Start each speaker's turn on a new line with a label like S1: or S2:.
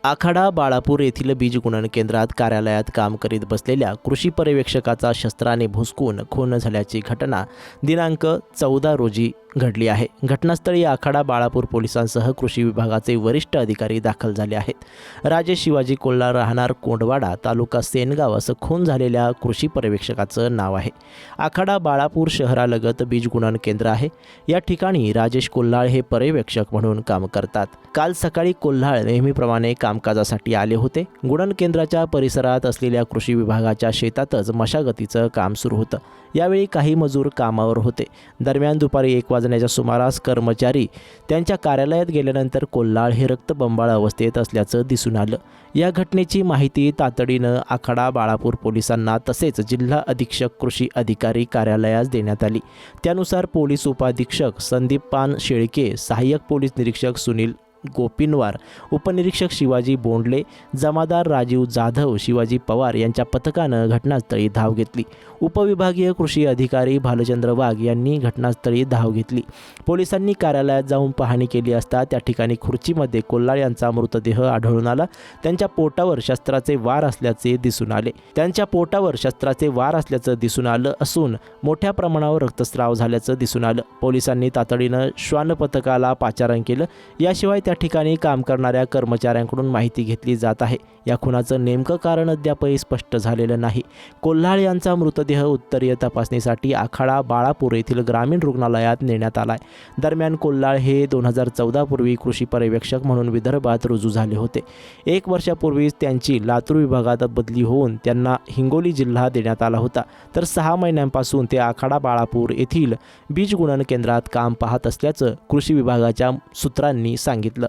S1: आखाडा बाळापूर येथील बीज गुणन केंद्रात कार्यालयात काम करीत बसलेल्या कृषी पर्यवेक्षकाचा शस्त्राने भुसकून खून झाल्याची घटना दिनांक 14 रोजी घडली आहे। घटनास्थळी आखाडा बाळापूर पोलिसांसह कृषी विभागाचे वरिष्ठ अधिकारी दाखल झाले आहेत। राजेश शिवाजी कोल्हाळ राहणार कोंडवाडा तालुका सेनगाव असं खून झालेल्या कृषी पर्यवेक्षकाचं नाव आहे। आखाडा बाळापूर शहरालगत बीज गुणन केंद्र आहे। या ठिकाणी राजेश कोल्हाळ हे पर्यवेक्षक म्हणून काम करतात। काल सकाळी कोल्हाळ नेहमीप्रमाणे कामकाजासाठी आले होते। गुणन केंद्राच्या परिसरात असलेल्या कृषी विभागाच्या शेतातच मशागतीचं काम सुरू होतं। यावेळी काही मजूर कामावर होते। दरम्यान दुपारी 1 वाजण्याच्या सुमारास कर्मचारी त्यांच्या कार्यालयात गेल्यानंतर कोल्हाळ हे रक्तबंबाळ अवस्थेत असल्याचं दिसून आलं। या घटनेची माहिती तातडीनं आखाडा बाळापूर पोलिसांना तसेच जिल्हा अधीक्षक कृषी अधिकारी कार्यालयास देण्यात आली। त्यानुसार पोलीस उपाधीक्षक संदीप पान शेळके, सहाय्यक पोलीस निरीक्षक सुनील गोपिनवार, उपनिरीक्षक शिवाजी बोंडले, जमादार राजीव जाधव, शिवाजी पवार यांच्या पथकानं घटनास्थळी धाव घेतली। उपविभागीय कृषी अधिकारी भालचंद्र वाघ यांनी घटनास्थळी धाव घेतली। पोलिसांनी कार्यालयात जाऊन पाहणी केली असता त्या ठिकाणी खुर्चीमध्ये कोल्हाळ यांचा मृतदेह आढळून आला। त्यांच्या पोटावर शस्त्राचे वार असल्याचे दिसून आलं असून मोठ्या प्रमाणावर रक्तस्राव झाल्याचं दिसून आलं। पोलिसांनी तातडीनं श्वान पथकाला पाचारण केलं। याशिवाय त्या ठिकाणी काम करणाऱ्या कर्मचाऱ्यांकडून माहिती घेतली जात आहे। या खुनाचं नेमकं कारण अद्यापही स्पष्ट झालेलं नाही। कोल्हाळ यांचा मृतदेह उत्तरीय तपासणीसाठी आखाडा बाळापूर येथील ग्रामीण रुग्णालयात नेण्यात आलाय। दरम्यान कोल्हाळ हे 2014 पूर्वी कृषी पर्यवेक्षक म्हणून विदर्भात रुजू झाले होते। 1 वर्षापूर्वीच त्यांची लातूर विभागात बदली होऊन त्यांना हिंगोली जिल्हा देण्यात आला होता। तर 6 महिन्यांपासून ते आखाडा बाळापूर येथील बीज गुणन केंद्रात काम पाहत असल्याचं कृषी विभागाच्या सूत्रांनी सांगितलं।